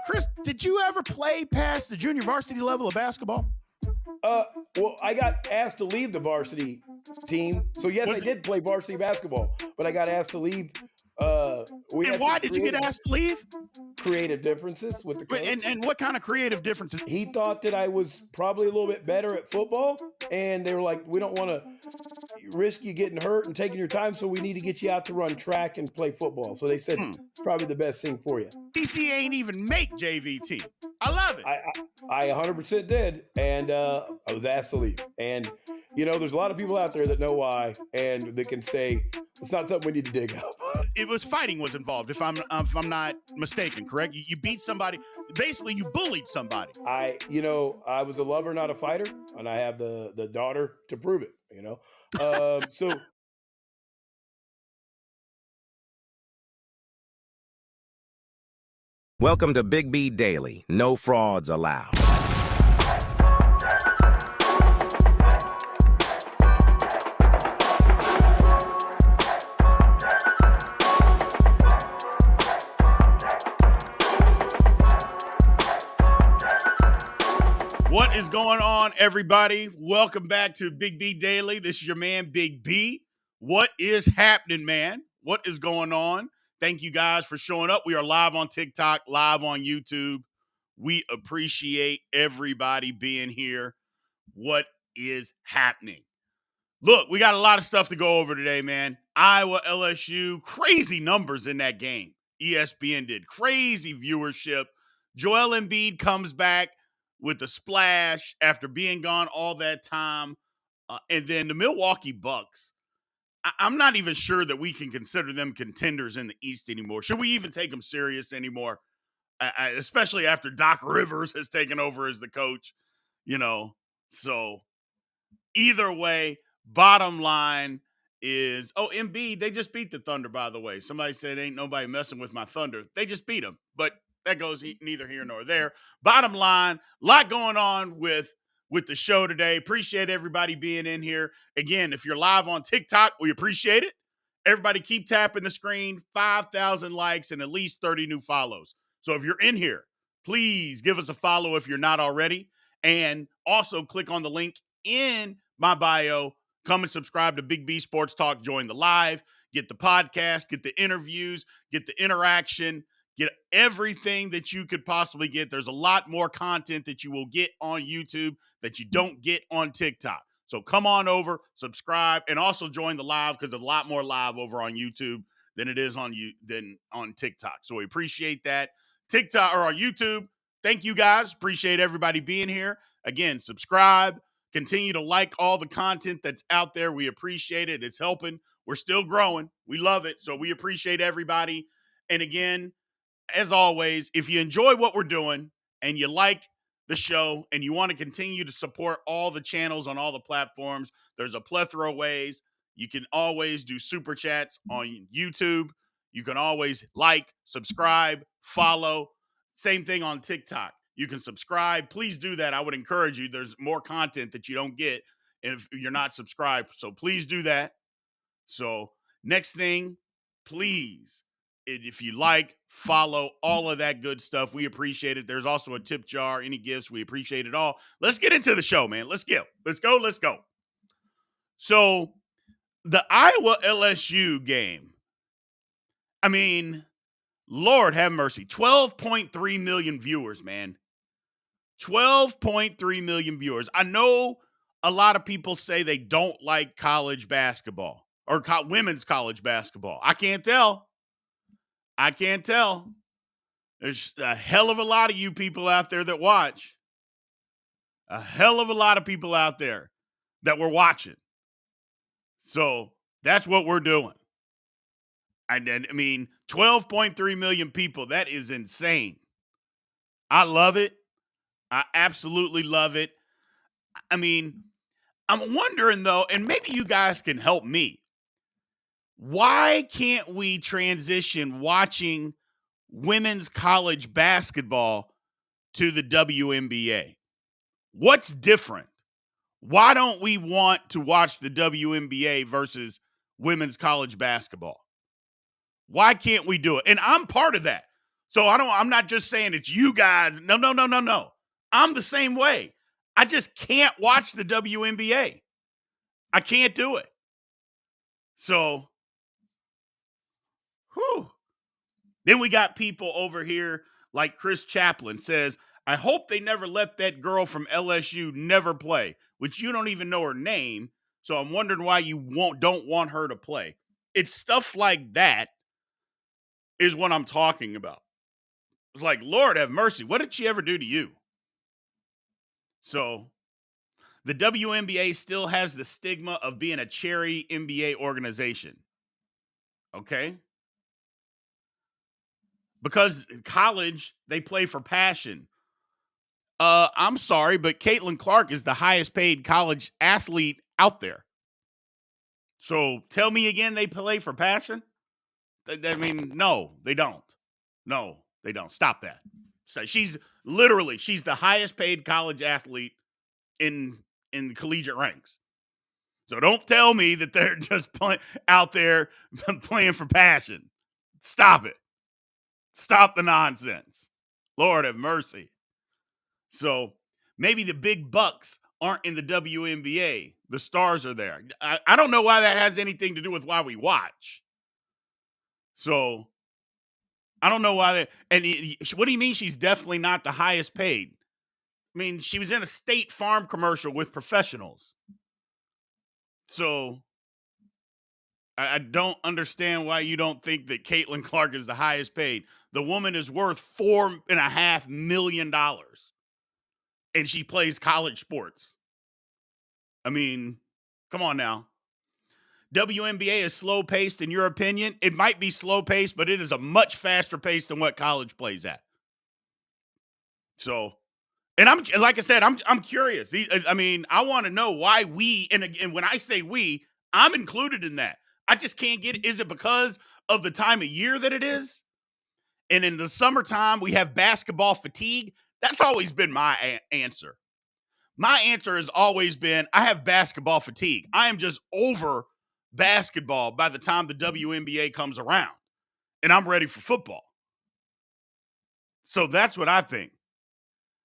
Chris, did you ever play past the junior varsity level of basketball? Well, I got asked to leave the varsity team. So, yes, I did play varsity basketball, but I got asked to leave. And why did you get asked to leave? Creative differences with the coach. And what kind of creative differences? He thought that I was probably a little bit better at football, and they were like, we don't want to risk you getting hurt and taking your time, so we need to get you out to run track and play football. So they said it's probably the best thing for you. DC ain't even make JVT. I love it. I 100% did, and I was asked to leave. And, you know, there's a lot of people out there that know why and that can stay. It's not something we need to dig up. It was fighting was involved, if I'm not mistaken, correct? You beat somebody. Basically, you bullied somebody. I was a lover, not a fighter, and I have the daughter to prove it, you know. So Welcome to Big B Daily. No frauds allowed. What is going on, everybody? Welcome back to Big B Daily. This is your man, Big B. What is happening, man? What is going on? Thank you guys for showing up. We are live on TikTok, live on YouTube. We appreciate everybody being here. What is happening? Look, we got a lot of stuff to go over today, man. Iowa, LSU, crazy numbers in that game. ESPN did. Crazy viewership. Joel Embiid comes back with a splash after being gone all that time. And then the Milwaukee Bucks. I'm not even sure that we can consider them contenders in the East anymore. Should we even take them serious anymore? Especially after Doc Rivers has taken over as the coach, you know. So either way, bottom line is, Embiid, they just beat the Thunder, by the way. Somebody said ain't nobody messing with my Thunder. They just beat them, but that goes neither here nor there. Bottom line, a lot going on with the show today. Appreciate everybody being in here. Again, if you're live on TikTok, we appreciate it. Everybody keep tapping the screen. 5,000 likes and at least 30 new follows. So if you're in here, please give us a follow if you're not already. And also click on the link in my bio. Come and subscribe to Big B Sports Talk. Join the live. Get the podcast. Get the interviews. Get the interaction. Get everything that you could possibly get. There's a lot more content that you will get on YouTube that you don't get on TikTok. So come on over, subscribe, and also join the live because there's a lot more live over on YouTube than it is on TikTok. So we appreciate that. TikTok or on YouTube, thank you guys. Appreciate everybody being here. Again, subscribe. Continue to like all the content that's out there. We appreciate it. It's helping. We're still growing. We love it. So we appreciate everybody. And again, as always, if you enjoy what we're doing and you like the show and you want to continue to support all the channels on all the platforms, there's a plethora of ways. You can always do super chats on YouTube. You can always like, subscribe, follow. Same thing on TikTok. You can subscribe. Please do that. I would encourage you. There's more content that you don't get if you're not subscribed. So please do that. So next thing, please, if you like, follow, all of that good stuff. We appreciate it. There's also a tip jar, any gifts. We appreciate it all. Let's get into the show, man. Let's go. So the Iowa LSU game, I mean, Lord have mercy. 12.3 million viewers, man. 12.3 million viewers. I know a lot of people say they don't like college basketball or women's college basketball. I can't tell. There's a hell of a lot of you people out there that watch. A hell of a lot of people out there that we're watching. So that's what we're doing. And then, I mean, 12.3 million people. That is insane. I love it. I absolutely love it. I mean, I'm wondering, though, and maybe you guys can help me. Why can't we transition watching women's college basketball to the WNBA? What's different? Why don't we want to watch the WNBA versus women's college basketball? Why can't we do it? And I'm part of that. So I'm not just saying it's you guys. No. I'm the same way. I just can't watch the WNBA. I can't do it. So, whew. Then we got people over here like Chris Chaplin says, I hope they never let that girl from LSU never play, which you don't even know her name. So I'm wondering why you don't want her to play. It's stuff like that is what I'm talking about. It's like, Lord have mercy. What did she ever do to you? So the WNBA still has the stigma of being a charity NBA organization. Okay? Because college, they play for passion. I'm sorry, but Caitlin Clark is the highest paid college athlete out there. So tell me again, they play for passion? I mean, no, they don't. No, they don't. Stop that. So she's the highest paid college athlete in collegiate ranks. So don't tell me that they're just out there playing for passion. Stop it. Stop the nonsense. Lord have mercy. So maybe the big bucks aren't in the WNBA. The stars are there. I don't know why that has anything to do with why we watch. So I don't know why that. And what do you mean she's definitely not the highest paid? I mean, she was in a State Farm commercial with professionals. So I don't understand why you don't think that Caitlin Clark is the highest paid. The woman is worth $4.5 million. And she plays college sports. I mean, come on now. WNBA is slow paced in your opinion. It might be slow paced, but it is a much faster pace than what college plays at. So, and I'm like I said, I'm curious. I mean, I want to know why we, and when I say we, I'm included in that. I just can't get it. Is it because of the time of year that it is? And in the summertime, we have basketball fatigue. That's always been my answer. My answer has always been, I have basketball fatigue. I am just over basketball by the time the WNBA comes around, and I'm ready for football. So that's what I think.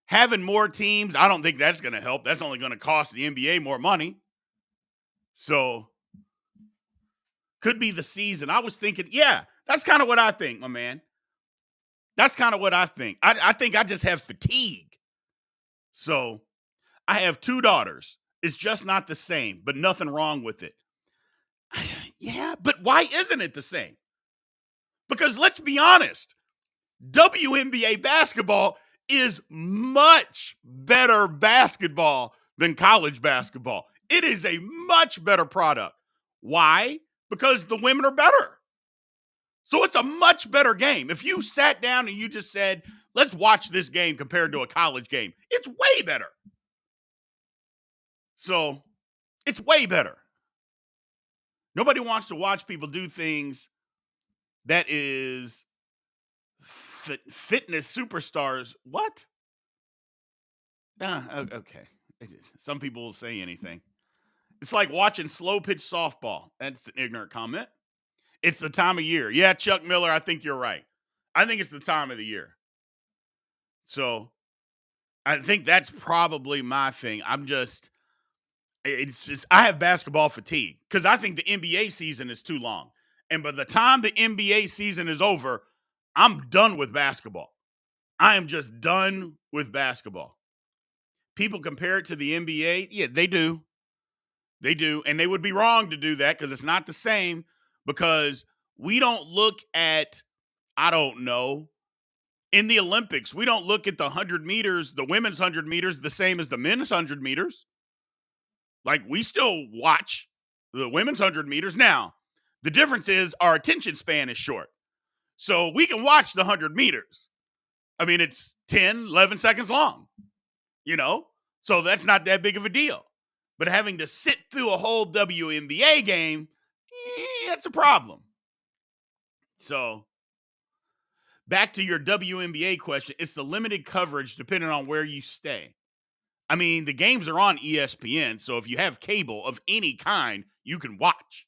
Having more teams, I don't think that's going to help. That's only going to cost the NBA more money. So could be the season. I was thinking, yeah, that's kind of what I think, my man. That's kind of what I think. I think I just have fatigue. So I have 2 daughters. It's just not the same, but nothing wrong with it. Yeah, but why isn't it the same? Because let's be honest, WNBA basketball is much better basketball than college basketball. It is a much better product. Why? Because the women are better. So it's a much better game. If you sat down and you just said, let's watch this game compared to a college game, it's way better. So it's way better. Nobody wants to watch people do things that is fitness superstars. What? Okay. Some people will say anything. It's like watching slow pitch softball. That's an ignorant comment. It's the time of year. Yeah, Chuck Miller, I think you're right. I think it's the time of the year. So I think that's probably my thing. It's just, I have basketball fatigue because I think the NBA season is too long. And by the time the NBA season is over, I'm done with basketball. I am just done with basketball. People compare it to the NBA. Yeah, they do. They do. And they would be wrong to do that because it's not the same, because we don't look at, I don't know, in the Olympics, we don't look at the 100 meters, the women's 100 meters, the same as the men's 100 meters. Like, we still watch the women's 100 meters. Now, the difference is our attention span is short. So we can watch the 100 meters. I mean, it's 10, 11 seconds long, So that's not that big of a deal. But having to sit through a whole WNBA game, that's a problem. So back to your WNBA question, it's the limited coverage depending on where you stay. I mean, the games are on ESPN, so if you have cable of any kind, you can watch.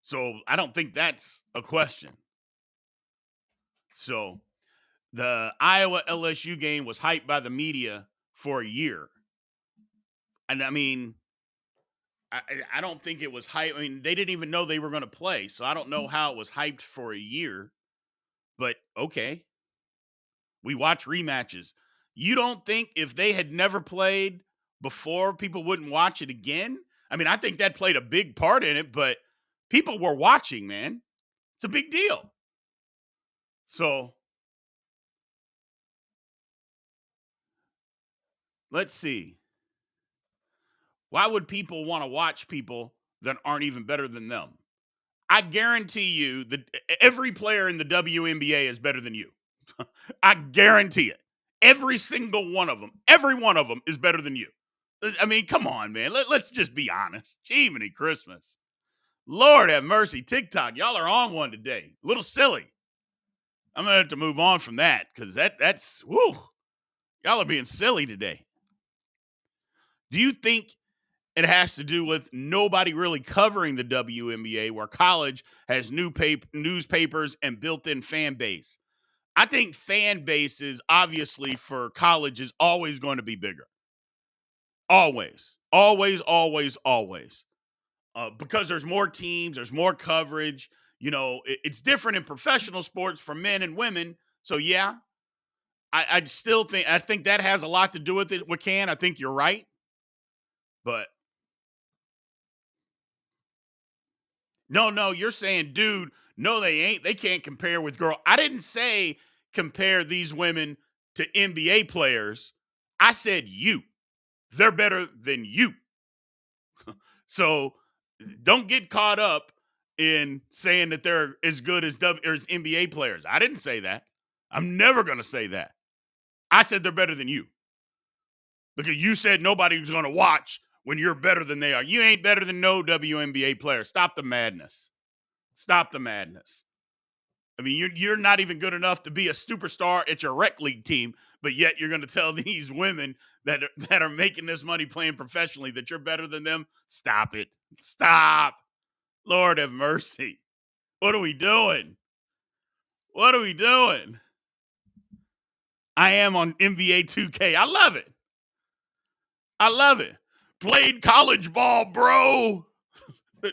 So I don't think that's a question. So The Iowa LSU game was hyped by the media for a year. And I mean, I don't think it was hype. I mean, they didn't even know they were going to play. So I don't know how it was hyped for a year. But okay, we watch rematches. You don't think if they had never played before, people wouldn't watch it again? I mean, I think that played a big part in it, but people were watching, man. It's a big deal. So let's see. Why would people want to watch people that aren't even better than them? I guarantee you that every player in the WNBA is better than you. I guarantee it. Every single one of them, every one of them is better than you. I mean, come on, man. Let's just be honest. Jiminy Christmas. Lord have mercy. TikTok, y'all are on one today. A little silly. I'm going to have to move on from that because that's, whoo, y'all are being silly today. Do you think it has to do with nobody really covering the WNBA, where college has newspapers and built-in fan base? I think fan bases, obviously, for college is always going to be bigger. Always. Always, always, always. Because there's more teams, there's more coverage. You know, it's different in professional sports for men and women. So, yeah, I think that has a lot to do with it, Wakan. I think you're right. But no, you're saying, dude, no, they ain't. They can't compare with girl. I didn't say compare these women to NBA players. I said you. They're better than you. So don't get caught up in saying that they're as good as NBA players. I didn't say that. I'm never going to say that. I said they're better than you because you said nobody's going to watch when you're better than they are. You ain't better than no WNBA player. Stop the madness. Stop the madness. I mean, you're not even good enough to be a superstar at your rec league team, but yet you're going to tell these women that are making this money playing professionally that you're better than them. Stop it. Stop. Lord have mercy. What are we doing? What are we doing? I am on NBA 2K. I love it. I love it. Played college ball, bro.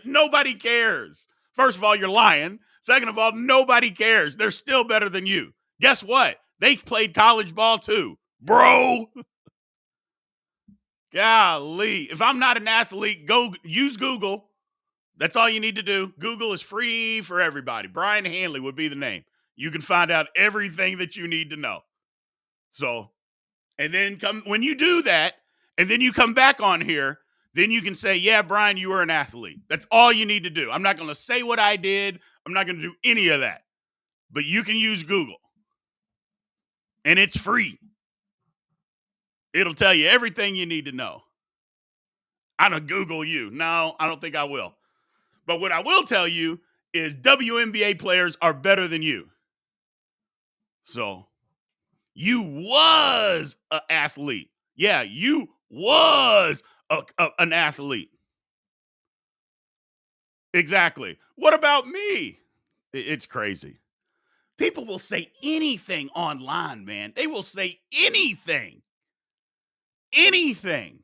Nobody cares. First of all, you're lying. Second of all, nobody cares. They're still better than you. Guess what? They played college ball too, bro. Golly. If I'm not an athlete, go use Google. That's all you need to do. Google is free for everybody. Brian Hanley would be the name. You can find out everything that you need to know. So, and then when you do that, and then you come back on here, then you can say, yeah, Brian, you were an athlete. That's all you need to do. I'm not going to say what I did. I'm not going to do any of that. But you can use Google. And it's free. It'll tell you everything you need to know. I'm going to Google you. No, I don't think I will. But what I will tell you is WNBA players are better than you. So, you was an athlete. Yeah, you was an athlete. Exactly. What about me? It's crazy. People will say anything online, man. They will say anything. Anything.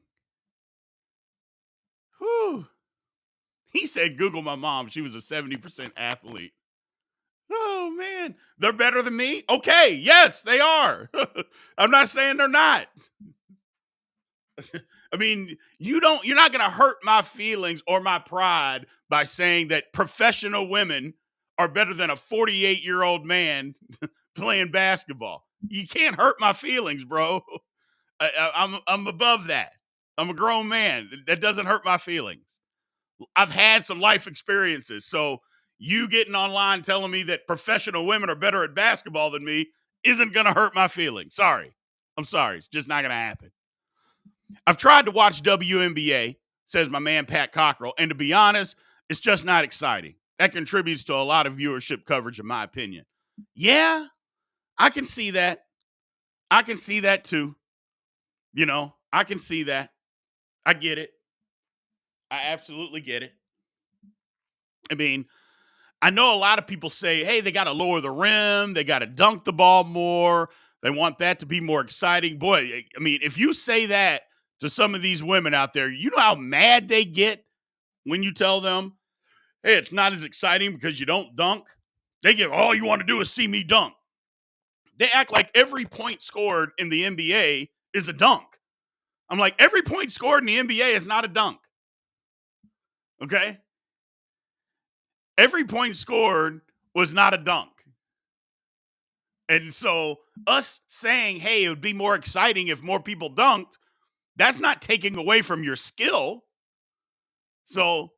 Whew. He said, Google my mom. She was a 70% athlete. Oh, man. They're better than me? Okay. Yes, they are. I'm not saying they're not. I mean, you're not going to hurt my feelings or my pride by saying that professional women are better than a 48-year-old man playing basketball. You can't hurt my feelings, bro. I'm above that. I'm a grown man. That doesn't hurt my feelings. I've had some life experiences. So you getting online telling me that professional women are better at basketball than me isn't going to hurt my feelings. Sorry. I'm sorry. It's just not going to happen. I've tried to watch WNBA, says my man Pat Cockrell, and to be honest, it's just not exciting. That contributes to a lot of viewership coverage, in my opinion. Yeah, I can see that. I can see that too. You know, I can see that. I get it. I absolutely get it. I mean, I know a lot of people say, hey, they got to lower the rim. They got to dunk the ball more. They want that to be more exciting. Boy, I mean, if you say that to some of these women out there, you know how mad they get when you tell them, hey, it's not as exciting because you don't dunk. They get, all you want to do is see me dunk. They act like every point scored in the NBA is a dunk. I'm like, every point scored in the NBA is not a dunk. Okay? Every point scored was not a dunk. And so us saying, hey, it would be more exciting if more people dunked, that's not taking away from your skill. So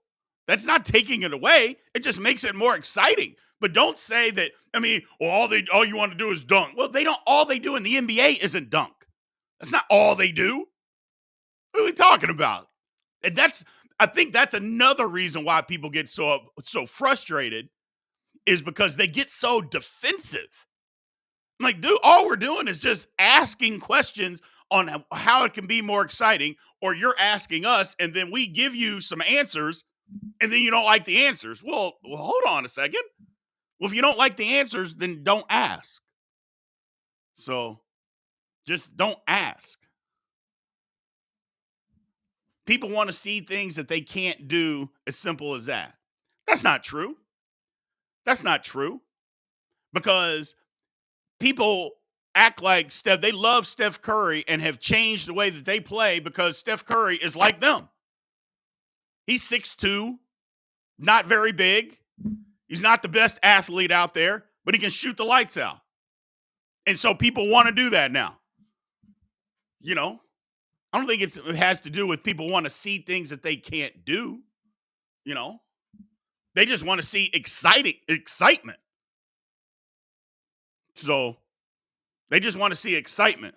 that's not taking it away. It just makes it more exciting. But don't say that, I mean, well, all you want to do is dunk. Well, all they do in the NBA isn't dunk. That's not all they do. What are we talking about? And I think that's another reason why people get so frustrated, is because they get so defensive. Like, dude, all we're doing is just asking questions on how it can be more exciting, or you're asking us, and then we give you some answers, and then you don't like the answers. Well, hold on a second. Well, if you don't like the answers, then don't ask. So just don't ask. People want to see things that they can't do, as simple as that. That's not true. That's not true. Because people act like they love Steph Curry and have changed the way that they play because Steph Curry is like them. He's 6'2", not very big. He's not the best athlete out there, but he can shoot the lights out. And so people want to do that now. You know, I don't think it has to do with people want to see things that they can't do. You know, they just want to see excitement. So they just want to see excitement.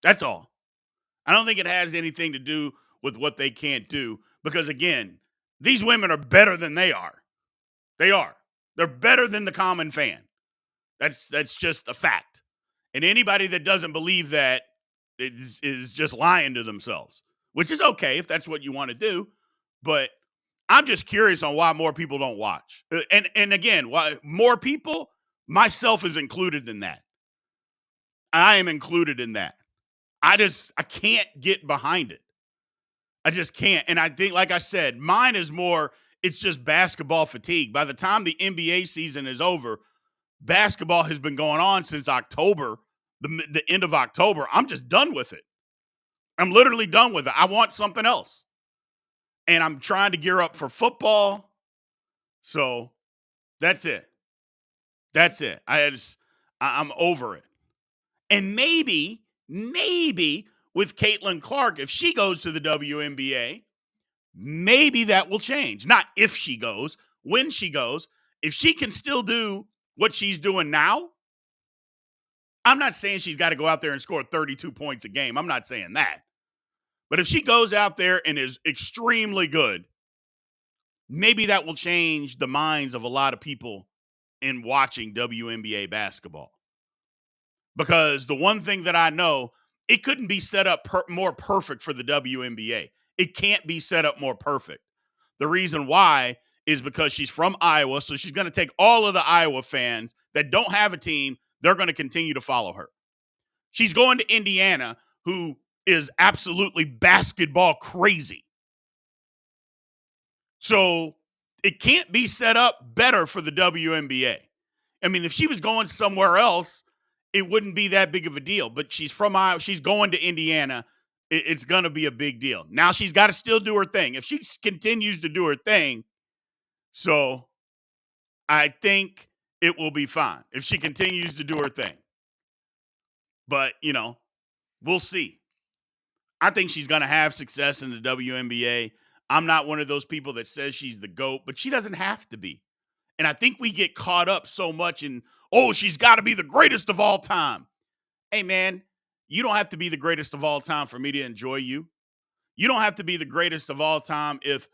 That's all. I don't think it has anything to do with what they can't do, because, again, these women are better than they are. They are. They're better than the common fan. That's just a fact. And anybody that doesn't believe that is just lying to themselves, which is okay if that's what you want to do. But I'm just curious on why more people don't watch. And again, why more people, myself is included in that. I am included in that. I can't get behind it. I just can't. And I think, like I said, mine is more, it's just basketball fatigue. By the time the NBA season is over, basketball has been going on since October, the end of October. I'm just done with it. I'm literally done with it. I want something else. And I'm trying to gear up for football. So that's it. That's it. I'm over it. And maybe with Caitlin Clark, if she goes to the WNBA, maybe that will change. Not if she goes, when she goes. If she can still do what she's doing now, I'm not saying she's got to go out there and score 32 points a game. I'm not saying that. But if she goes out there and is extremely good, maybe that will change the minds of a lot of people in watching WNBA basketball. Because the one thing that I know, it couldn't be set up more perfect for the WNBA. It can't be set up more perfect. The reason why is because she's from Iowa, so she's going to take all of the Iowa fans that don't have a team, they're going to continue to follow her. She's going to Indiana, who is absolutely basketball crazy. So it can't be set up better for the WNBA. I mean, if she was going somewhere else, it wouldn't be that big of a deal. But she's from Iowa. She's going to Indiana. It's going to be a big deal. Now she's got to still do her thing. If she continues to do her thing, so I think it will be fine if she continues to do her thing. But, we'll see. I think she's going to have success in the WNBA. I'm not one of those people that says she's the GOAT, but she doesn't have to be. And I think we get caught up so much in, she's got to be the greatest of all time. Hey, man, you don't have to be the greatest of all time for me to enjoy you. You don't have to be the greatest of all time if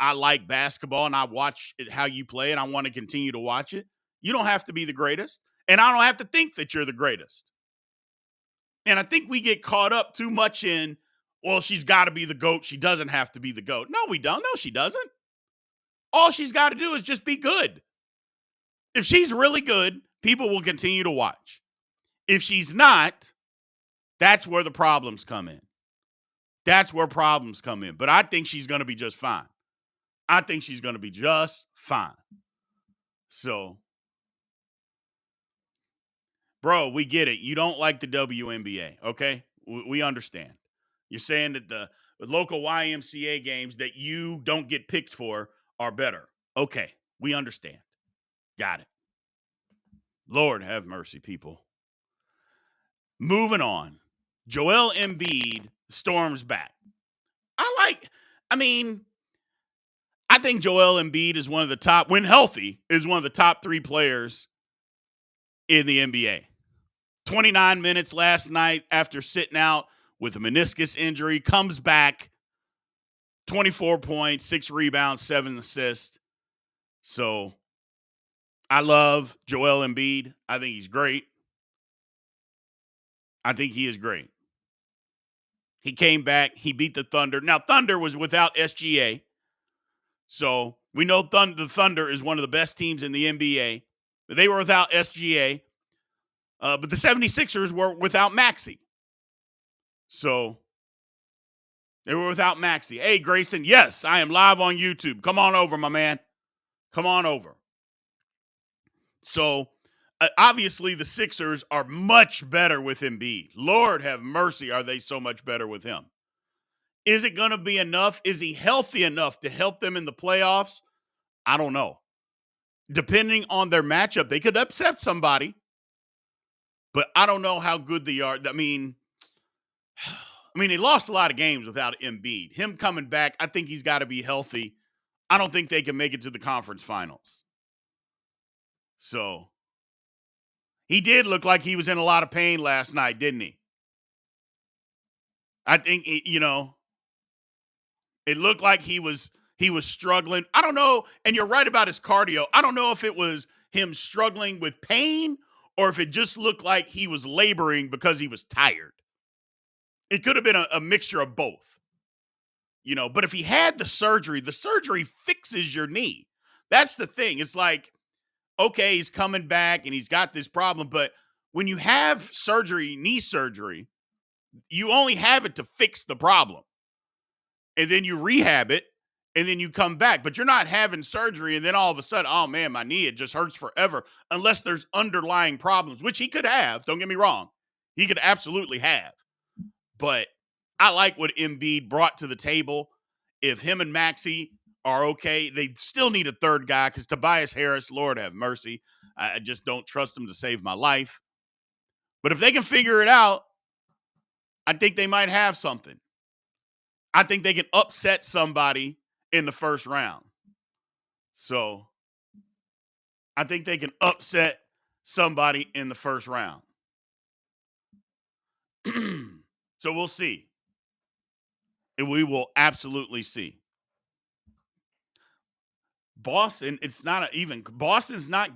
I like basketball and I watch it, how you play, and I want to continue to watch it. You don't have to be the greatest. And I don't have to think that you're the greatest. And I think we get caught up too much in, she's got to be the GOAT. She doesn't have to be the GOAT. No, we don't. No, she doesn't. All she's got to do is just be good. If she's really good, people will continue to watch. If she's not, that's where the problems come in. That's where problems come in. But I think she's going to be just fine. I think she's going to be just fine. So, bro, we get it. You don't like the WNBA, okay? We understand. You're saying that the local YMCA games that you don't get picked for are better. Okay, we understand. Got it. Lord have mercy, people. Moving on. Joel Embiid storms back. I think Joel Embiid is one of the top, when healthy, is one of the top 3 players in the NBA. 29 minutes last night after sitting out with a meniscus injury, comes back, 24 points, 6 rebounds, 7 assists. So I love Joel Embiid. I think he's great. I think he is great. He came back. He beat the Thunder. Now, Thunder was without SGA. So we know the Thunder is one of the best teams in the NBA. They were without SGA. But the 76ers were without Maxey. So they were without Maxey. Hey, Grayson, yes, I am live on YouTube. Come on over, my man. Come on over. So obviously the Sixers are much better with Embiid. Lord have mercy, are they so much better with him? Is it going to be enough? Is he healthy enough to help them in the playoffs? I don't know. Depending on their matchup, they could upset somebody. But I don't know how good they are. I mean, they lost a lot of games without Embiid. Him coming back, I think he's got to be healthy. I don't think they can make it to the conference finals. So he did look like he was in a lot of pain last night, didn't he? I think, it looked like he was struggling. I don't know. And you're right about his cardio. I don't know if it was him struggling with pain or if it just looked like he was laboring because he was tired. It could have been a mixture of both. But if he had the surgery fixes your knee. That's the thing. It's like, okay, he's coming back and he's got this problem. But when you have knee surgery, you only have it to fix the problem. And then you rehab it, and then you come back. But you're not having surgery, and then all of a sudden, oh, man, my knee, it just hurts forever, unless there's underlying problems, which he could have. Don't get me wrong. He could absolutely have. But I like what Embiid brought to the table. If him and Maxey are okay, they still need a third guy because Tobias Harris, Lord have mercy, I just don't trust him to save my life. But if they can figure it out, I think they might have something. I think they can upset somebody in the first round. So I think they can upset somebody in the first round. So we'll see. And we will absolutely see. Boston's not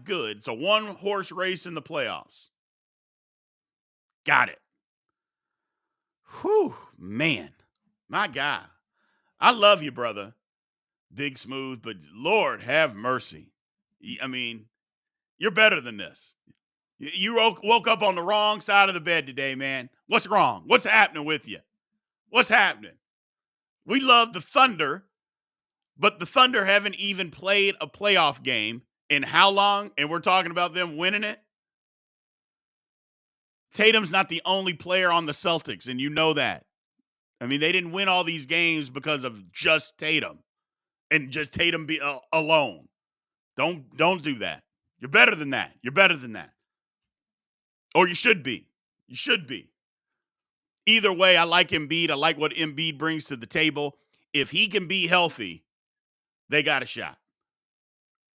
good. It's a one-horse race in the playoffs. Got it. Whew, man. My God. I love you, brother. Big Smooth, but Lord have mercy. I mean, you're better than this. You woke up on the wrong side of the bed today, man. What's wrong? What's happening with you? What's happening? We love the Thunder, but the Thunder haven't even played a playoff game in how long? And we're talking about them winning it? Tatum's not the only player on the Celtics, and you know that. I mean, they didn't win all these games because of just Tatum and just Tatum be alone. Don't do that. You're better than that. You're better than that. Or you should be. You should be. Either way, I like Embiid. I like what Embiid brings to the table. If he can be healthy, they got a shot.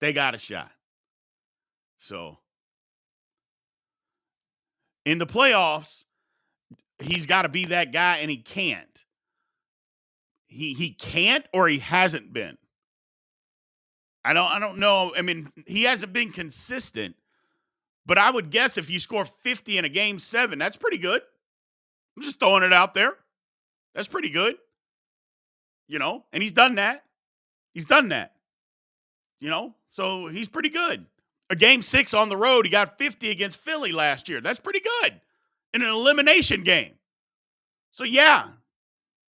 They got a shot. So, in the playoffs, he's got to be that guy, and he can't. He can't, or he hasn't been. I don't know. I mean, he hasn't been consistent, but I would guess if you score 50 in a game 7, that's pretty good. I'm just throwing it out there. That's pretty good. And he's done that. He's done that. So he's pretty good. A game 6 on the road, he got 50 against Philly last year. That's pretty good in an elimination game. So, yeah.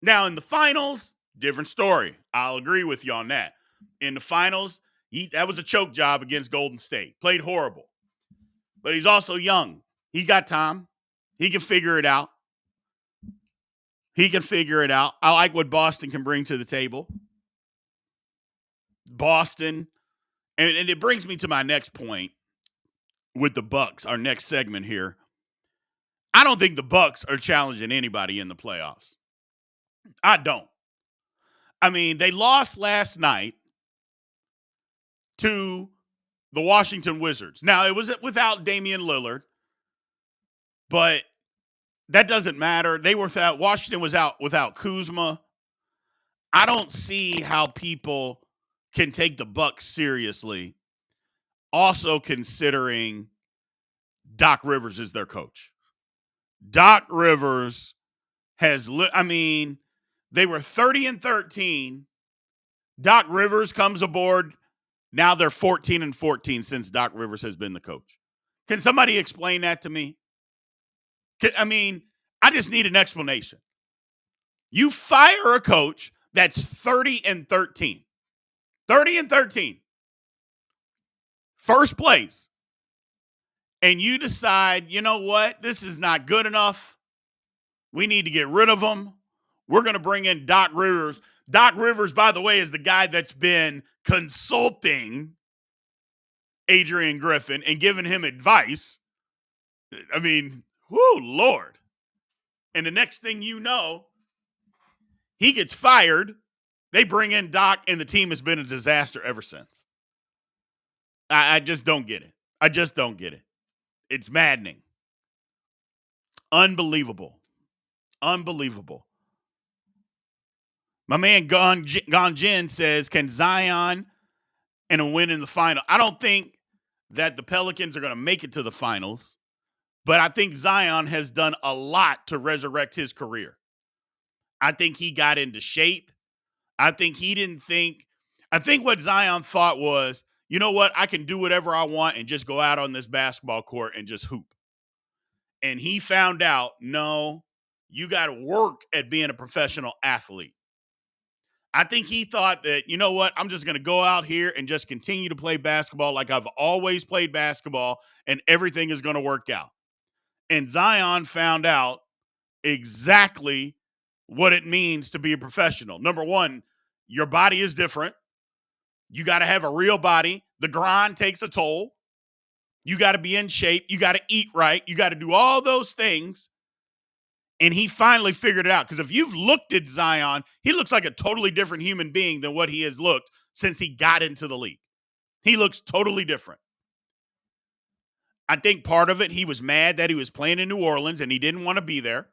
Now, in the finals, different story. I'll agree with you on that. In the finals, that was a choke job against Golden State. Played horrible. But he's also young. He got time. He can figure it out. I like what Boston can bring to the table. Boston. And it brings me to my next point with the Bucks, our next segment here. I don't think the Bucks are challenging anybody in the playoffs. I don't. I mean, they lost last night to the Washington Wizards. Now, it was without Damian Lillard, but that doesn't matter. Washington was out without Kuzma. I don't see how people can take the Bucks seriously, also considering Doc Rivers is their coach. Doc Rivers they were 30-13. Doc Rivers comes aboard. Now they're 14-14 since Doc Rivers has been the coach. Can somebody explain that to me? I just need an explanation. You fire a coach that's 30-13. 30-13. First place. And you decide, you know what? This is not good enough. We need to get rid of him. We're going to bring in Doc Rivers. Doc Rivers, by the way, is the guy that's been consulting Adrian Griffin and giving him advice. Lord. And the next thing you know, he gets fired. They bring in Doc, and the team has been a disaster ever since. I just don't get it. It's maddening. Unbelievable. My man Gon Jin says, can Zion and a win in the final? I don't think that the Pelicans are going to make it to the finals, but I think Zion has done a lot to resurrect his career. I think he got into shape. I think what Zion thought was, you know what? I can do whatever I want and just go out on this basketball court and just hoop. And he found out, no, you got to work at being a professional athlete. I think he thought that, you know what? I'm just going to go out here and just continue to play basketball like I've always played basketball, and everything is going to work out. And Zion found out exactly what it means to be a professional. Number one, your body is different. You got to have a real body. The grind takes a toll. You got to be in shape. You got to eat right. You got to do all those things. And he finally figured it out. Because if you've looked at Zion, he looks like a totally different human being than what he has looked since he got into the league. He looks totally different. I think part of it, he was mad that he was playing in New Orleans and he didn't want to be there.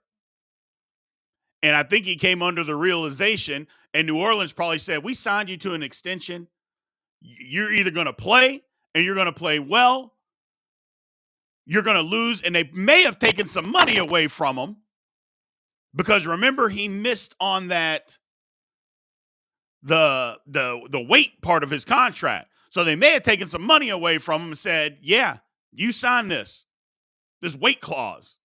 And I think he came under the realization, and New Orleans probably said, we signed you to an extension. You're either going to play and you're going to play well. You're going to lose. And they may have taken some money away from him. Because remember, he missed on that the weight part of his contract. So they may have taken some money away from him and said, yeah, you signed this weight clause.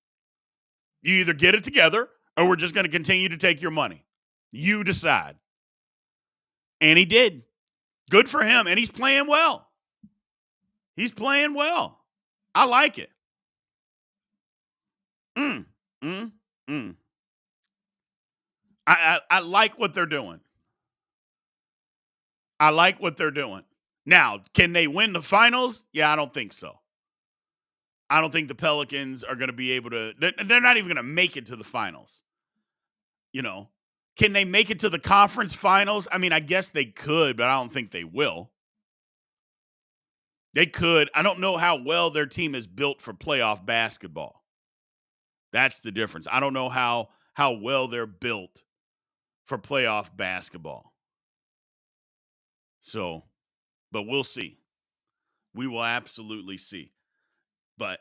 You either get it together or we're just going to continue to take your money. You decide. And he did. Good for him. And he's playing well. I like it. I like what they're doing. Now, can they win the finals? Yeah, I don't think so. I don't think the Pelicans are going to be able to. They're not even going to make it to the finals. Can they make it to the conference finals? I guess they could, but I don't think they will. They could. I don't know how well their team is built for playoff basketball. That's the difference. I don't know how well they're built for playoff basketball. So, but we'll see. We will absolutely see. But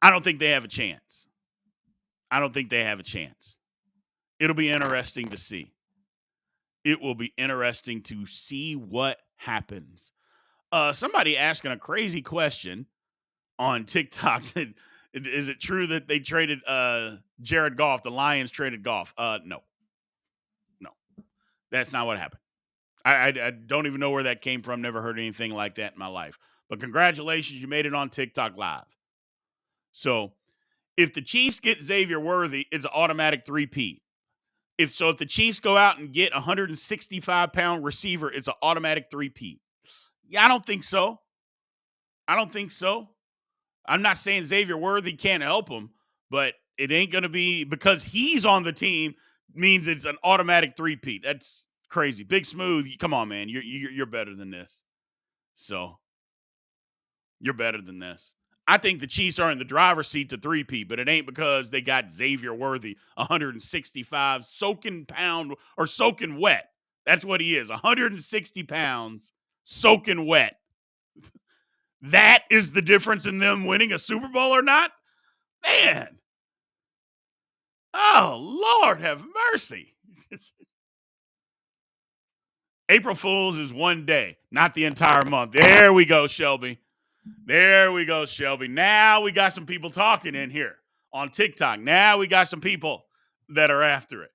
I don't think they have a chance. It'll be interesting to see. It will be interesting to see what happens. Somebody asking a crazy question on TikTok. Is it true that they traded Jarrod Goff? The Lions traded Goff? No, that's not what happened. I don't even know where that came from. Never heard anything like that in my life. But congratulations, you made it on TikTok Live. So if the Chiefs get Xavier Worthy, it's an automatic 3P. If the Chiefs go out and get a 165-pound receiver, it's an automatic 3P. Yeah, I don't think so. I'm not saying Xavier Worthy can't help him, but it ain't going to be because he's on the team means it's an automatic 3P. That's crazy. Big Smooth, come on, man. You're better than this. So you're better than this. I think the Chiefs are in the driver's seat to 3P, but it ain't because they got Xavier Worthy, 165 soaking wet. That's what he is, 160 pounds soaking wet. That is the difference in them winning a Super Bowl or not? Man. Oh, Lord have mercy. April Fool's is one day, not the entire month. There we go, Shelby. Now we got some people talking in here on TikTok. Now we got some people that are after it.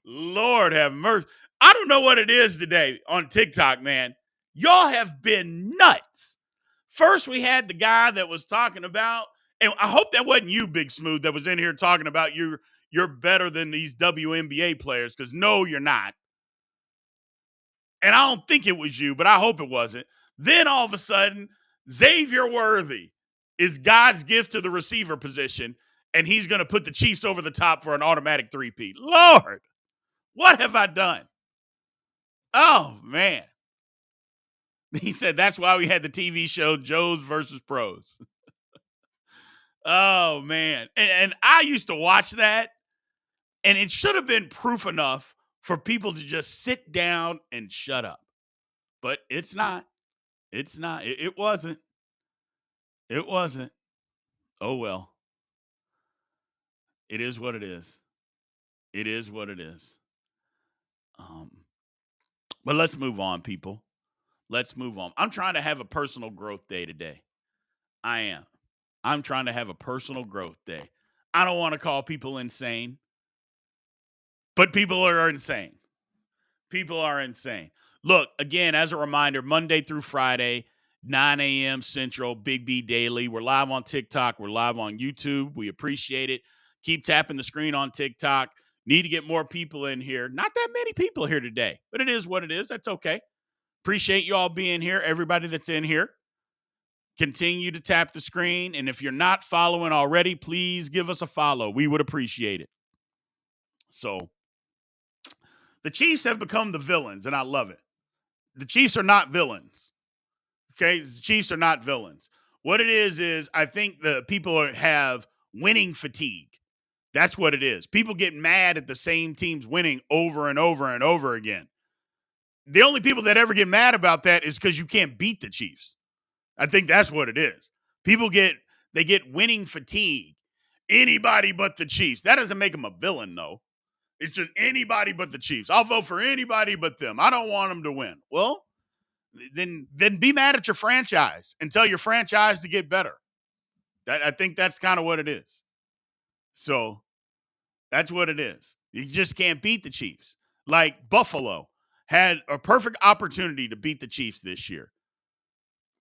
Lord have mercy. I don't know what it is today on TikTok, man. Y'all have been nuts. First, we had the guy that was talking about, and I hope that wasn't you, Big Smooth, that was in here talking about you're better than these WNBA players, because no, you're not. And I don't think it was you, but I hope it wasn't. Then all of a sudden, Xavier Worthy is God's gift to the receiver position, and he's going to put the Chiefs over the top for an automatic 3P. Lord, what have I done? Oh, man. He said that's why we had the TV show Joes versus Pros. Oh, man. And I used to watch that, and it should have been proof enough for people to just sit down and shut up. But it's not. It's not. It wasn't. It wasn't. Oh, well. It is what it is. It is what it is. But let's move on, people. Let's move on. I'm trying to have a personal growth day today. I am. I'm trying to have a personal growth day. I don't want to call people insane, but people are insane. People are insane. Look, again, as a reminder, Monday through Friday, 9 a.m. Central, Big B Daily. We're live on TikTok. We're live on YouTube. We appreciate it. Keep tapping the screen on TikTok. Need to get more people in here. Not that many people here today, but it is what it is. That's okay. Appreciate you all being here. Everybody that's in here. Continue to tap the screen. And if you're not following already, please give us a follow. We would appreciate it. So the Chiefs have become the villains, and I love it. The Chiefs are not villains. Okay? The Chiefs are not villains. What it is I think the people have winning fatigue. That's what it is. People get mad at the same teams winning over and over and over again. The only people that ever get mad about that is because you can't beat the Chiefs. I think that's what it is. People get winning fatigue. Anybody but the Chiefs. That doesn't make them a villain, though. It's just anybody but the Chiefs. I'll vote for anybody but them. I don't want them to win. Well, then be mad at your franchise and tell your franchise to get better. I think that's kind of what it is. So that's what it is. You just can't beat the Chiefs. Like Buffalo had a perfect opportunity to beat the Chiefs this year.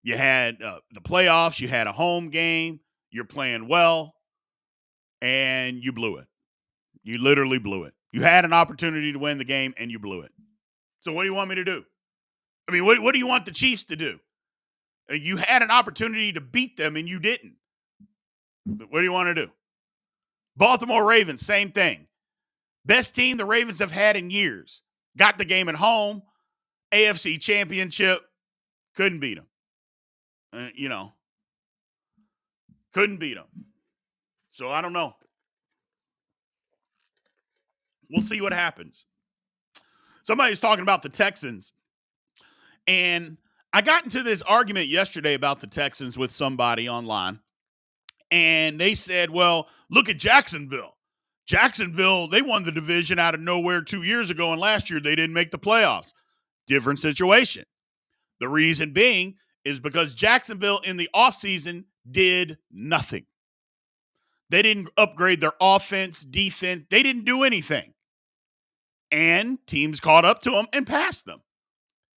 You had the playoffs. You had a home game. You're playing well, and you blew it. You literally blew it. You had an opportunity to win the game, and you blew it. So what do you want me to do? I mean, what do you want the Chiefs to do? You had an opportunity to beat them, and you didn't. What do you want to do? Baltimore Ravens, same thing. Best team the Ravens have had in years. Got the game at home. AFC Championship. Couldn't beat them. Couldn't beat them. So I don't know. We'll see what happens. Somebody's talking about the Texans. And I got into this argument yesterday about the Texans with somebody online. And they said, well, look at Jacksonville. Jacksonville, they won the division out of nowhere 2 years ago. And last year they didn't make the playoffs. Different situation. The reason being is because Jacksonville in the offseason did nothing. They didn't upgrade their offense, defense. They didn't do anything. And teams caught up to them and passed them.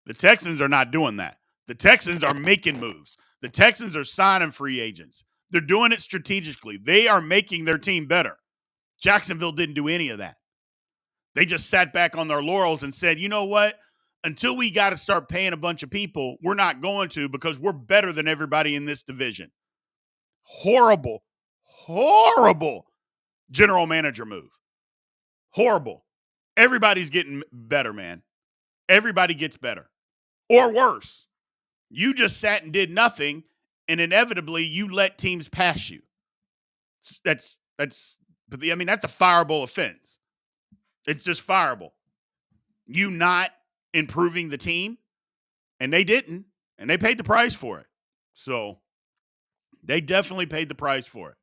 The Texans are not doing that. The Texans are making moves. The Texans are signing free agents. They're doing it strategically. They are making their team better. Jacksonville didn't do any of that. They just sat back on their laurels and said, you know what? Until we got to start paying a bunch of people, we're not going to because we're better than everybody in this division. Horrible general manager move. Horrible. Everybody's getting better, man. Everybody gets better. Or worse. You just sat and did nothing, and inevitably you let teams pass you. That's a fireable offense. It's just fireable. You not improving the team, and they didn't, and they paid the price for it. So they definitely paid the price for it.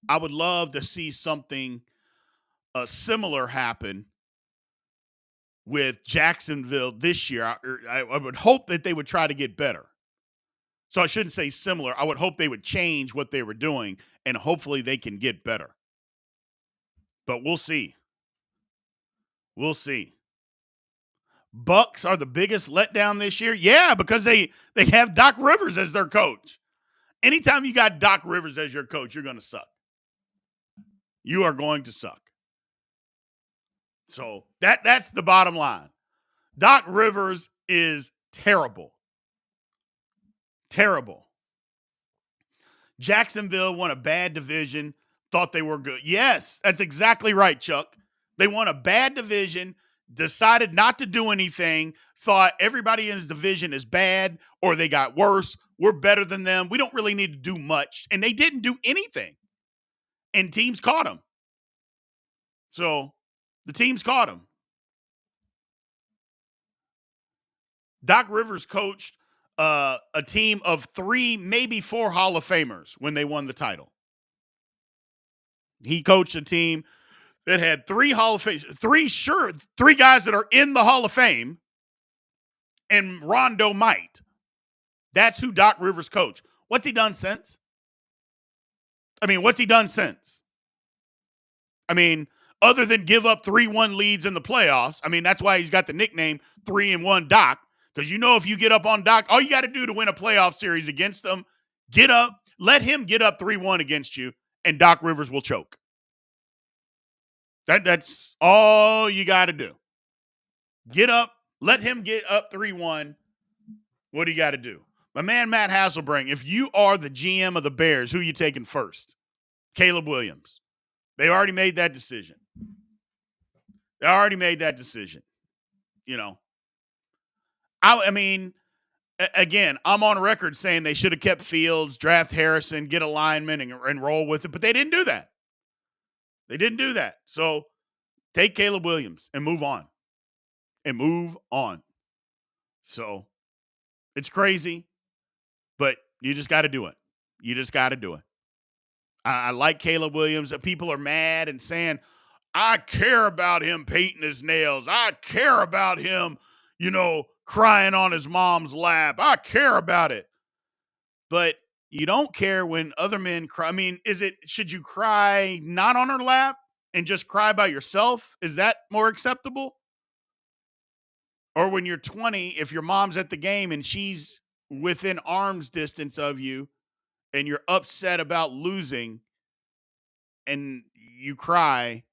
I would love to see something similar happen with Jacksonville this year. I would hope that they would try to get better. So I shouldn't say similar. I would hope they would change what they were doing, and hopefully they can get better. But we'll see. We'll see. Bucks are the biggest letdown this year. Yeah, because they have Doc Rivers as their coach. Anytime you got Doc Rivers as your coach, you're going to suck. You are going to suck. So that's the bottom line. Doc Rivers is terrible. Terrible. Jacksonville won a bad division, thought they were good. Yes, that's exactly right, Chuck. They won a bad division, decided not to do anything, thought everybody in his division is bad or they got worse. We're better than them. We don't really need to do much. And they didn't do anything. And teams caught them. So the teams caught them. Doc Rivers coached a team of 3, maybe 4 Hall of Famers when they won the title. He coached a team that had 3 Hall of Fame, 3 guys that are in the Hall of Fame, and Rondo might. That's who Doc Rivers coached. What's he done since? Other than give up 3-1 leads in the playoffs. That's why he's got the nickname 3-1 Doc. Because if you get up on Doc, all you got to do to win a playoff series against them, get up, let him get up 3-1 against you, and Doc Rivers will choke. That's all you got to do. Get up, let him get up 3-1. What do you got to do? My man, Matt Hasselbring, if you are the GM of the Bears, who are you taking first? Caleb Williams. They already made that decision. Again, I'm on record saying they should have kept Fields, draft Harrison, get a lineman, and roll with it, but they didn't do that. So take Caleb Williams and move on. So it's crazy, but you just got to do it. I like Caleb Williams. People are mad and saying, I care about him painting his nails. I care about him, crying on his mom's lap. I care about it. But you don't care when other men cry. Should you cry not on her lap and just cry by yourself? Is that more acceptable? Or when you're 20, if your mom's at the game and she's within arm's distance of you and you're upset about losing and you cry,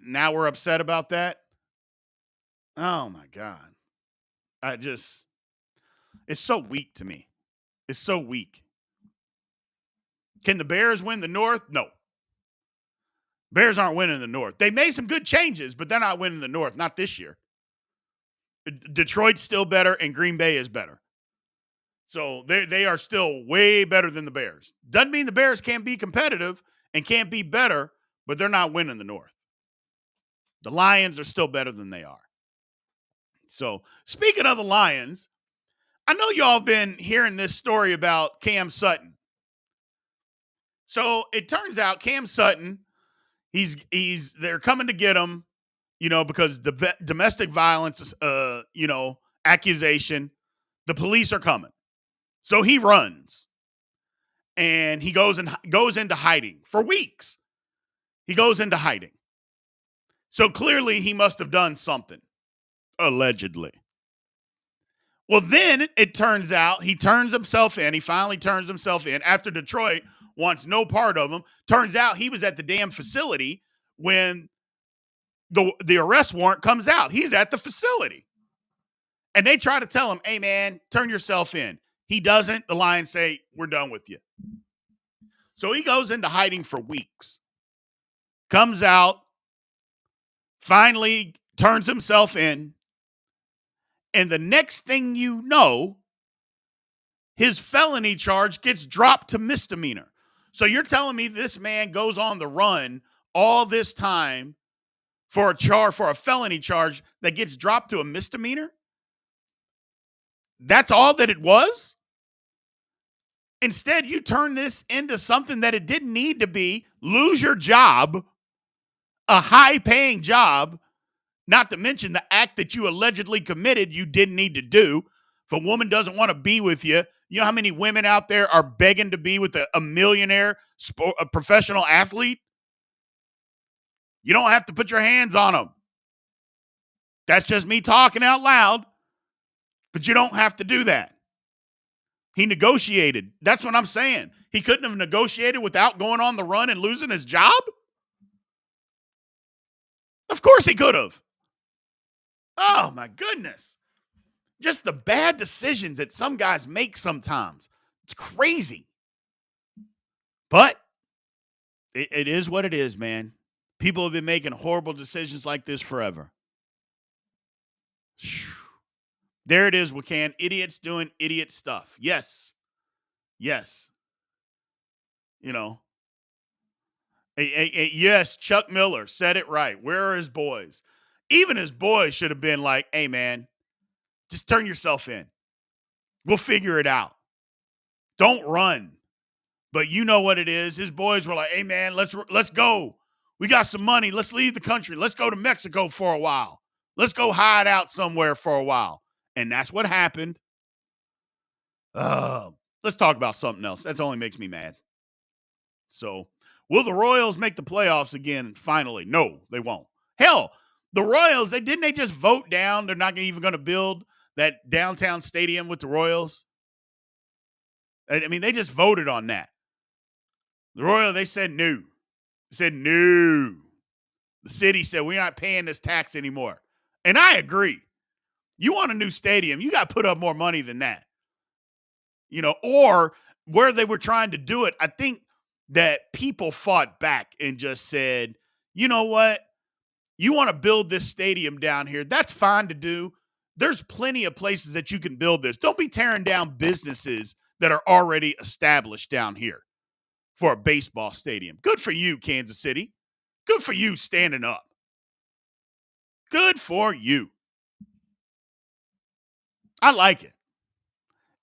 now we're upset about that? Oh, my God. It's so weak to me. It's so weak. Can the Bears win the North? No. Bears aren't winning the North. They made some good changes, but they're not winning the North. Not this year. Detroit's still better, and Green Bay is better. So they are still way better than the Bears. Doesn't mean the Bears can't be competitive and can't be better, but they're not winning the North. The Lions are still better than they are. So, speaking of the Lions, I know y'all been hearing this story about Cam Sutton. So, it turns out Cam Sutton, they're coming to get him, because the domestic violence, accusation. The police are coming. So he runs. And he goes into hiding for weeks. He goes into hiding. So clearly he must have done something, allegedly. Well, then it turns out he turns himself in. He finally turns himself in after Detroit wants no part of him. Turns out he was at the damn facility when the arrest warrant comes out. He's at the facility. And they try to tell him, hey, man, turn yourself in. He doesn't. The Lions say, we're done with you. So he goes into hiding for weeks. Comes out. Finally turns himself in. And the next thing you know, his felony charge gets dropped to misdemeanor. So you're telling me this man goes on the run all this time for a felony charge that gets dropped to a misdemeanor? That's all that it was? Instead, you turn this into something that it didn't need to be. Lose your job, a high-paying job, not to mention the act that you allegedly committed you didn't need to do. If a woman doesn't want to be with you, you know how many women out there are begging to be with a millionaire, a professional athlete? You don't have to put your hands on them. That's just me talking out loud, but you don't have to do that. He negotiated. That's what I'm saying. He couldn't have negotiated without going on the run and losing his job? Of course he could have. Oh, my goodness. Just the bad decisions that some guys make sometimes. It's crazy. But it is what it is, man. People have been making horrible decisions like this forever. There it is, Wakan. Idiots doing idiot stuff. Yes. Yes. You know. Yes, Chuck Miller said it right. Where are his boys? Even his boys should have been like, hey, man, just turn yourself in. We'll figure it out. Don't run. But you know what it is. His boys were like, hey, man, let's go. We got some money. Let's leave the country. Let's go to Mexico for a while. Let's go hide out somewhere for a while. And that's what happened. Let's talk about something else. That only makes me mad. So, will the Royals make the playoffs again finally? No, they won't. Hell, the Royals, they just vote down. They're not even going to build that downtown stadium with the Royals. I mean, they just voted on that. The Royals, they said no. They said no. The city said, we're not paying this tax anymore. And I agree. You want a new stadium, you got to put up more money than that. You know, or where they were trying to do it, I think that people fought back and just said, you know what? You want to build this stadium down here. That's fine to do. There's plenty of places that you can build this. Don't be tearing down businesses that are already established down here for a baseball stadium. Good for you, Kansas City. Good for you standing up. Good for you. I like it.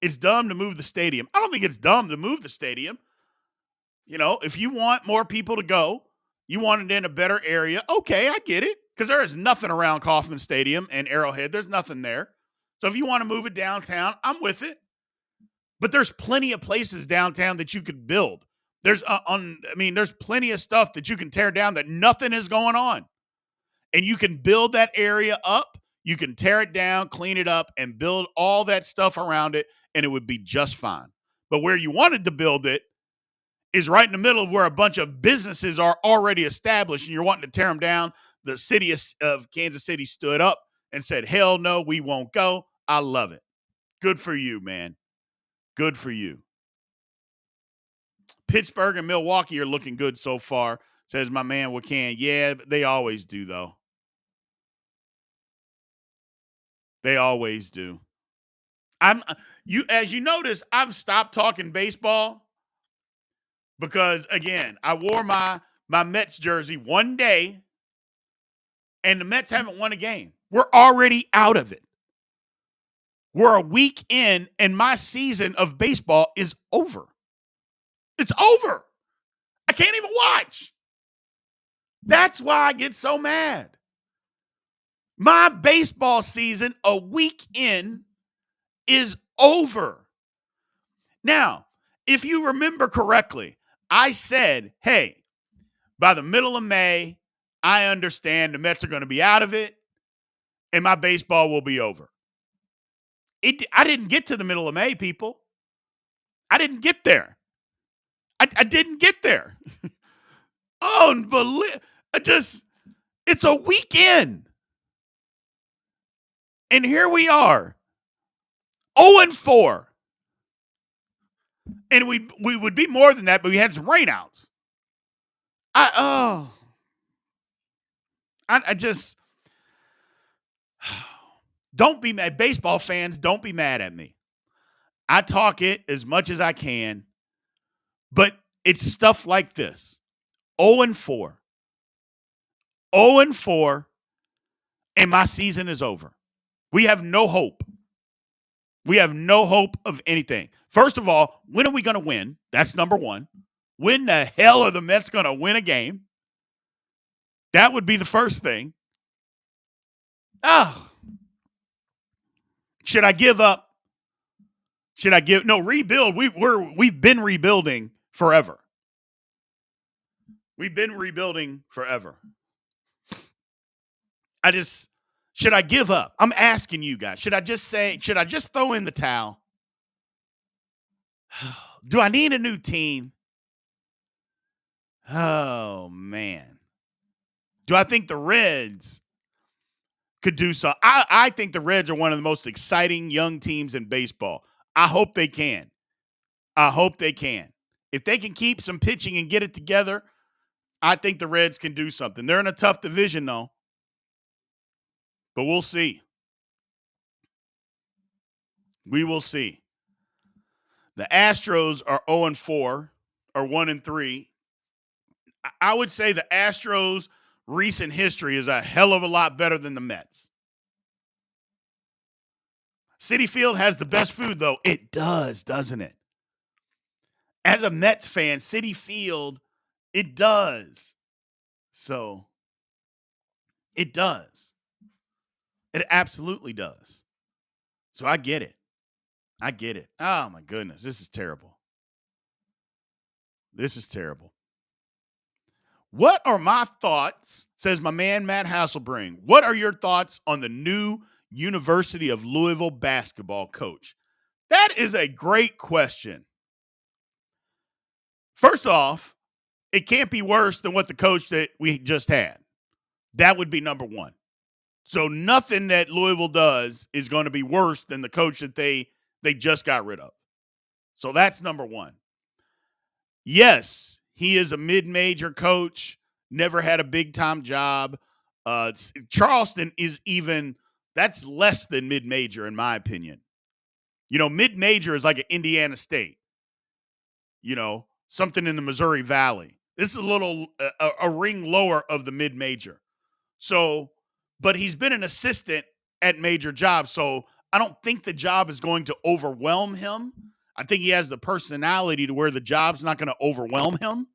It's dumb to move the stadium. I don't think it's dumb to move the stadium. You know, if you want more people to go, you want it in a better area. Okay, I get it. Because there is nothing around Kauffman Stadium and Arrowhead. There's nothing there. So if you want to move it downtown, I'm with it. But there's plenty of places downtown that you could build. There's plenty of stuff that you can tear down that nothing is going on. And you can build that area up. You can tear it down, clean it up, and build all that stuff around it, and it would be just fine. But where you wanted to build it is right in the middle of where a bunch of businesses are already established, and you're wanting to tear them down. The city of Kansas City stood up and said, hell no, we won't go. I love it. Good for you, man. Good for you. Pittsburgh and Milwaukee are looking good so far, says my man Wakan. Yeah, they always do, though. They always do. As you notice, I've stopped talking baseball because, again, I wore my Mets jersey one day, and the Mets haven't won a game. We're already out of it. We're a week in, and my season of baseball is over. It's over. I can't even watch. That's why I get so mad. My baseball season, a week in, is over. Now, if you remember correctly, I said, hey, by the middle of May, I understand the Mets are going to be out of it and my baseball will be over. I didn't get to the middle of May, people. I didn't get there. I didn't get there. Unbelievable. It's a weekend. And here we are, 0-4. And we would be more than that, but we had some rainouts. I just don't be mad. Baseball fans, don't be mad at me. I talk it as much as I can, but it's stuff like this. 0-4. 0-4, and my season is over. We have no hope. We have no hope of anything. First of all, when are we going to win? That's number one. When the hell are the Mets going to win a game? That would be the first thing. Should I give up? Rebuild. We've been rebuilding forever. We've been rebuilding forever. Should I give up? I'm asking you guys. Should I just throw in the towel? Do I need a new team? Oh, man. Do I think the Reds could do so? I think the Reds are one of the most exciting young teams in baseball. I hope they can. If they can keep some pitching and get it together, I think the Reds can do something. They're in a tough division, though. But we'll see. We will see. The Astros are 0-4 or 1-3. I would say the Astros' recent history is a hell of a lot better than the Mets. Citi Field has the best food, though. It does, doesn't it? As a Mets fan, Citi Field, it does. So, it does. It absolutely does. So, I get it. Oh, my goodness. This is terrible. What are my thoughts, says my man Matt Hasselbring. What are your thoughts on the new University of Louisville basketball coach? That is a great question. First off, it can't be worse than what the coach that we just had. That would be number one. So nothing that Louisville does is going to be worse than the coach that they just got rid of. So that's number one. Yes, he is a mid-major coach, never had a big-time job. Charleston is that's less than mid-major in my opinion. Mid-major is like an Indiana State. Something in the Missouri Valley. This is a ring lower of the mid-major. So, but he's been an assistant at major jobs, so I don't think the job is going to overwhelm him. I think he has the personality to where the job's not going to overwhelm him.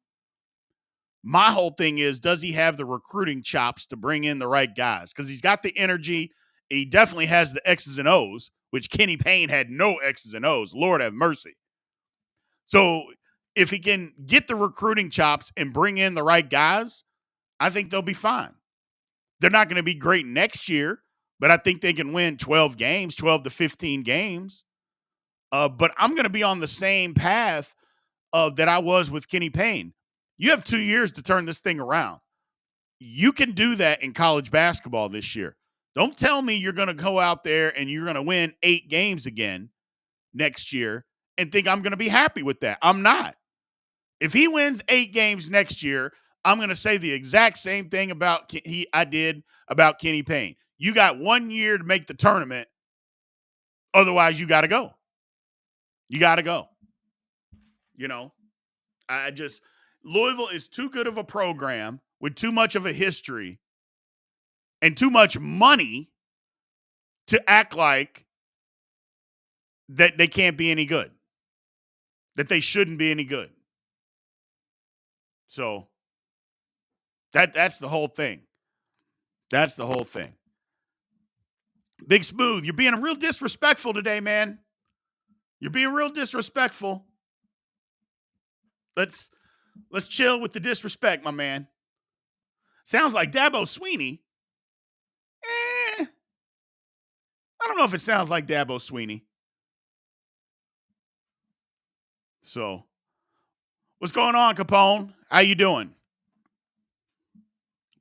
My whole thing is, does he have the recruiting chops to bring in the right guys? Because he's got the energy. He definitely has the X's and O's, which Kenny Payne had no X's and O's. Lord have mercy. So if he can get the recruiting chops and bring in the right guys, I think they'll be fine. They're not going to be great next year, but I think they can win 12 to 15 games. But I'm going to be on the same path that I was with Kenny Payne. You have 2 years to turn this thing around. You can do that in college basketball this year. Don't tell me you're going to go out there and you're going to win 8 games again next year and think I'm going to be happy with that. I'm not. If he wins 8 games next year, I'm going to say the exact same thing I did about Kenny Payne. You got 1 year to make the tournament. Otherwise, you got to go. Louisville is too good of a program with too much of a history and too much money to act like that they can't be any good, that they shouldn't be any good. So that's the whole thing. Big Smooth, you're being real disrespectful today, man. You're being real disrespectful. Let's chill with the disrespect, my man. Sounds like Dabo Sweeney. I don't know if it sounds like Dabo Sweeney. So, what's going on, Capone? How you doing?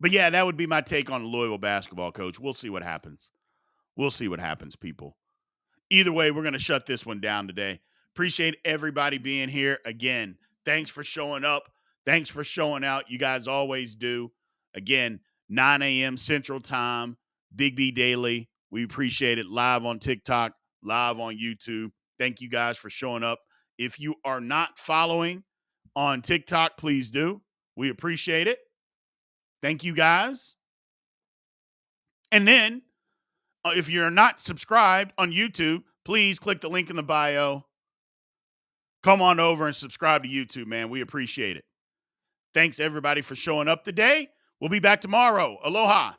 But yeah, that would be my take on Louisville basketball, coach. We'll see what happens. We'll see what happens, people. Either way, we're going to shut this one down today. Appreciate everybody being here. Again, thanks for showing up. Thanks for showing out. You guys always do. Again, 9 a.m. Central Time, Big B Daily. We appreciate it. Live on TikTok, live on YouTube. Thank you guys for showing up. If you are not following on TikTok, please do. We appreciate it. Thank you guys. And then, if you're not subscribed on YouTube, please click the link in the bio. Come on over and subscribe to YouTube, man. We appreciate it. Thanks, everybody, for showing up today. We'll be back tomorrow. Aloha.